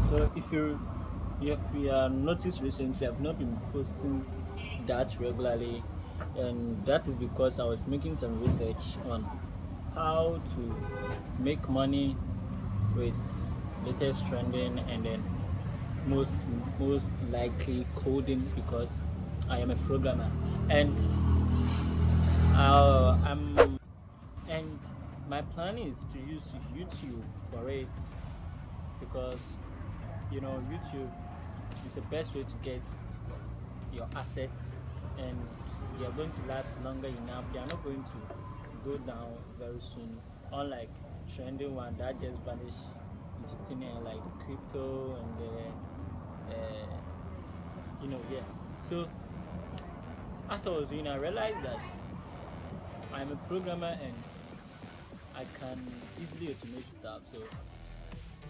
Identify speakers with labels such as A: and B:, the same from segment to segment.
A: So if you have noticed recently, I've not been posting that regularly, and that is because I was making some research on how to make money with latest trending, and then most most likely coding, because I am a programmer, and I'm and my plan is to use YouTube for it, because YouTube is the best way to get your assets, and they are going to last longer enough. They are not going to go down very soon, unlike trending one that just vanish into thin air, like the crypto and the uh, yeah. So as I was doing, I realized that I'm a programmer and I can easily automate stuff. So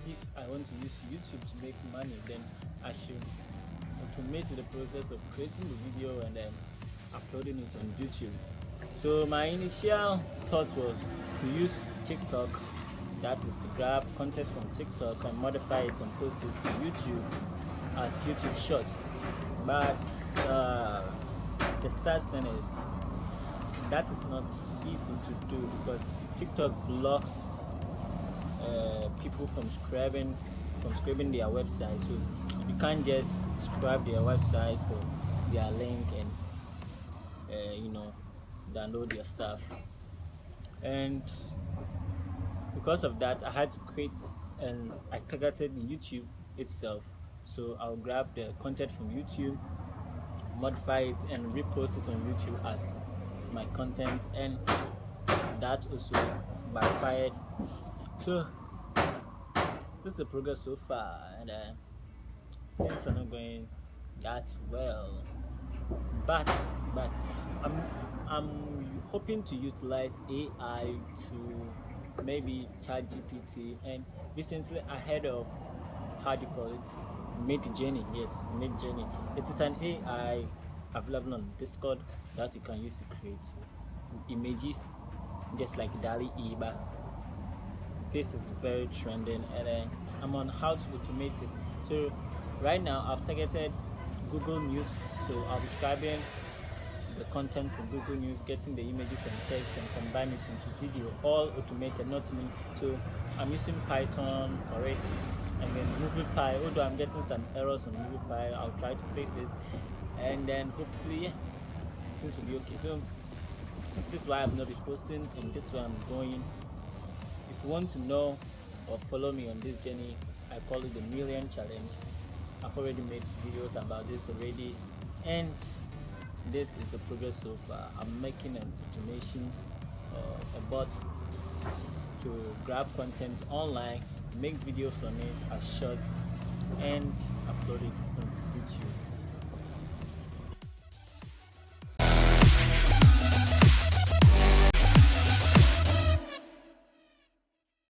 A: if I want to use YouTube to make money, then I should automate the process of creating the video and then uploading it on YouTube. So my initial thought was to use TikTok, that is to grab content from TikTok and modify it and post it to YouTube as YouTube Shorts. But the sad thing is that is not easy to do, because TikTok blocks people from scrubbing their website. So you can't just scrub their website for their link and download their stuff. And because of that, I had to create, and I targeted YouTube itself. So I'll grab the content from YouTube, modify it, and repost it on YouTube as my content, and that also backfired. So this is the progress so far, and things are not going that well. But I'm hoping to utilize AI to maybe ChatGPT, and recently I heard of, how do you call it, Mid Journey. Yes, Mid Journey. It is an AI available on Discord that you can use to create images, just like Dali Eba. This is very trending, and I'm on how to automate it. So right now I've targeted Google News, so I'll be scribing the content from Google News, getting the images and text and combine it into video, all automated, not me. So I'm using Python for it, and then MoviePy. Although I'm getting some errors on MoviePy, I'll try to fix it, and then hopefully, yeah, things will be okay. So this is why I've not been posting, and this is where I'm going. If you want to know or follow me on this journey, I call it the Million Challenge. I've already made videos about this already, and this is the progress so far. I'm making an automation, a bot to grab content online, make videos on it as shorts, and upload it on YouTube.